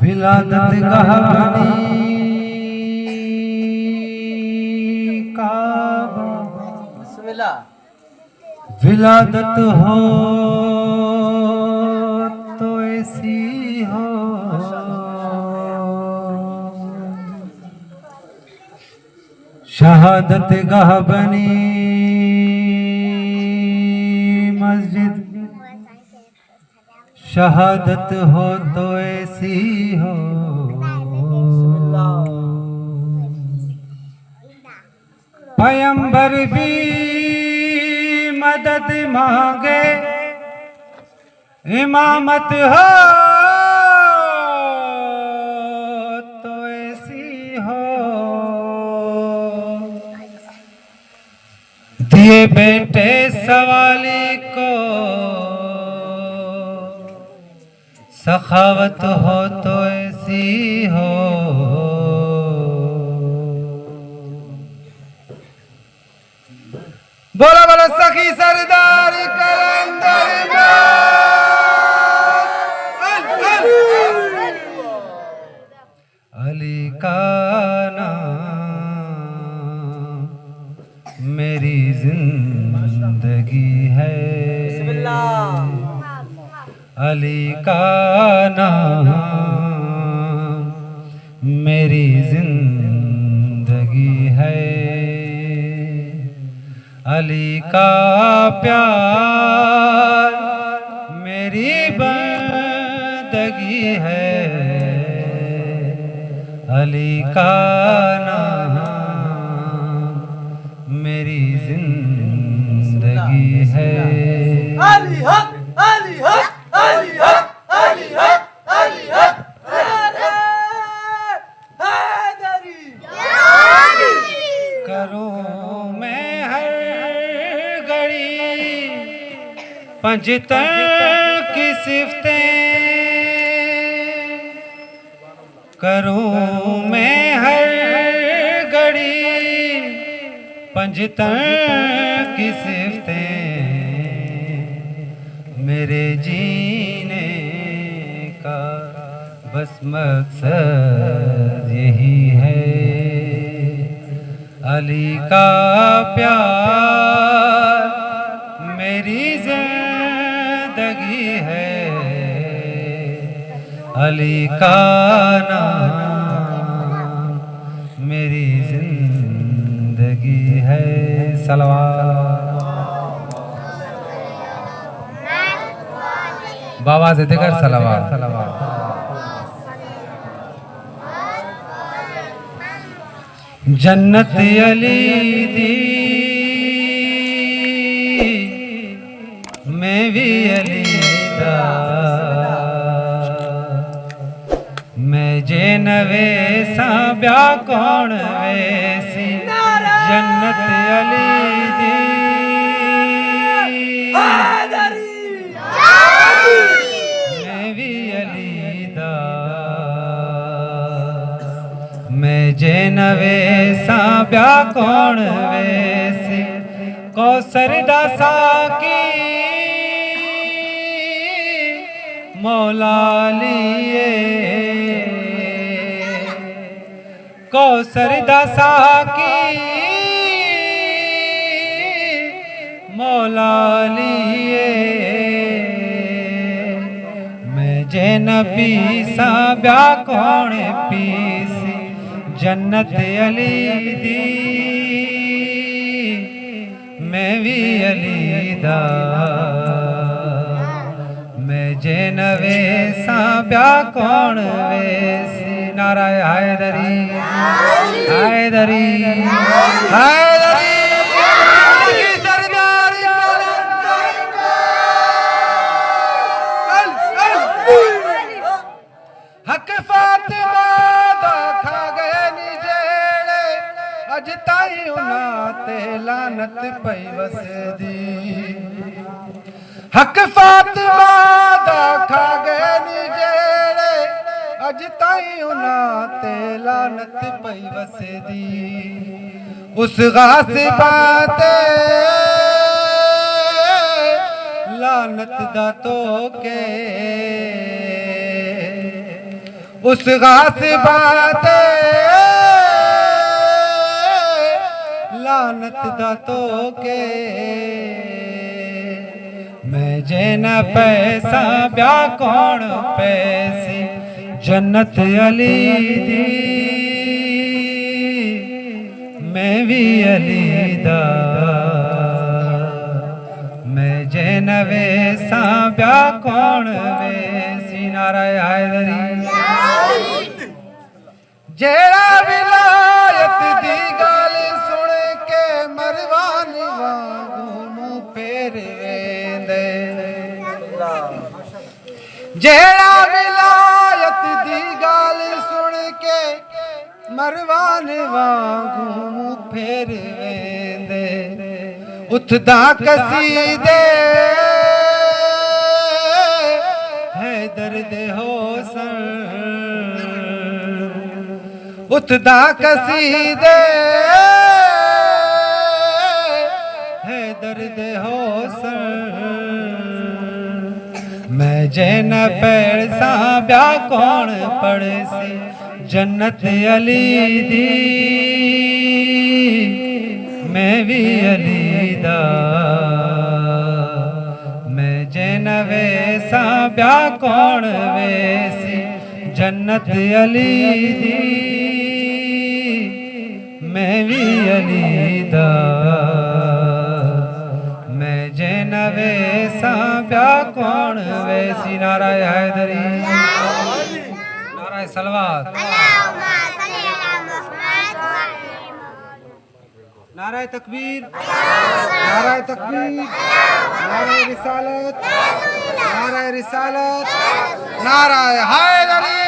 विलादत गाह बनी काबा, विलादत हो तो ऐसी हो, शहादत गाह बनी मस्जिद, शहादत हो तो ऐसी हो। पैगंबर भी मदद मांगे, इमामत हो तो ऐसी हो। दिए बेटे सवाली को, सखावत हो तो ऐसी हो। बोला बोला सखी सरदार कलंदर अली का नाम मेरी जिंदगी है, अली का नाम मेरी जिंदगी है, अली का प्यार मेरी बंदगी है, अली का नाम मेरी जिंदगी है। अली हक, अली हक, अली हक, अली हक, अली हक, हैदरी करूं मैं हर घड़ी पंजतन की सिफतें, करूं मैं हर घड़ी पंजतन की सिफतें, मेरे जीने का बस मकसद यही है, अली का प्यार मेरी जिंदगी है, अली का नाम मेरी जिंदगी है। सलवात बाबा से देकर सलवात। जन्नत अली दी मैं भी अली दा, मैं जे नवे सा ब्या कौन वैसी, जन्नत अली दी मैं भी अली दा, मैं जे नवे सा ब्या कौन वैसी, कौसर दा साकी मौला लिए, कौसर दा साकी मौला लिए, मैं जे नबी सा ब्या कौन पीसी, जन्नत अली दी मैं भी अली दा, मैं जे नवे सा ब्या कौन वैसी। नाराय हैदरी हैदरी हैदरी सरदार हक फातिमा दा खा गए निजेड़े, अज ताई उन्हां ते लानत पई वसदी, हक फातिमा दा खा गए निजेड़े, अज ताई उन्हां ते लानत पई वसदी, उस गासिबा ते लानत दा तोके, उस खास बात लानत दा तो के मैं जे न पैसा ब्या कौन पैसी जन्नत अली दी मैं भी अली दा मैं जे न वेसा ब्या कौन वेसी नाराय हैदरी जेड़ा विलायत दी गल सुन के मरवान वांगू मुंह फेर वेंदे जेड़ा विलायत दी गल सुन के मरवान वांगू मुंह फेर वेंदे उठदा कसीदे है दर्द होसन उठदा कसीदे है दर्द होसन मैं जैन पैसा ब्या कौन पड़सी जन्नत अली दी मैं भी अली दा मैं जैन वैसा ब्या कौन वैसी जन्नत अली दी मैं भी अली दा मैं जैन वैसा ब्या कौन वैसी नाराय हैदरी नाराय सलवात नाराय तकबीर नाराय तकबीर नाराय रिसालत नाराय रिसालत नाराय हैदरी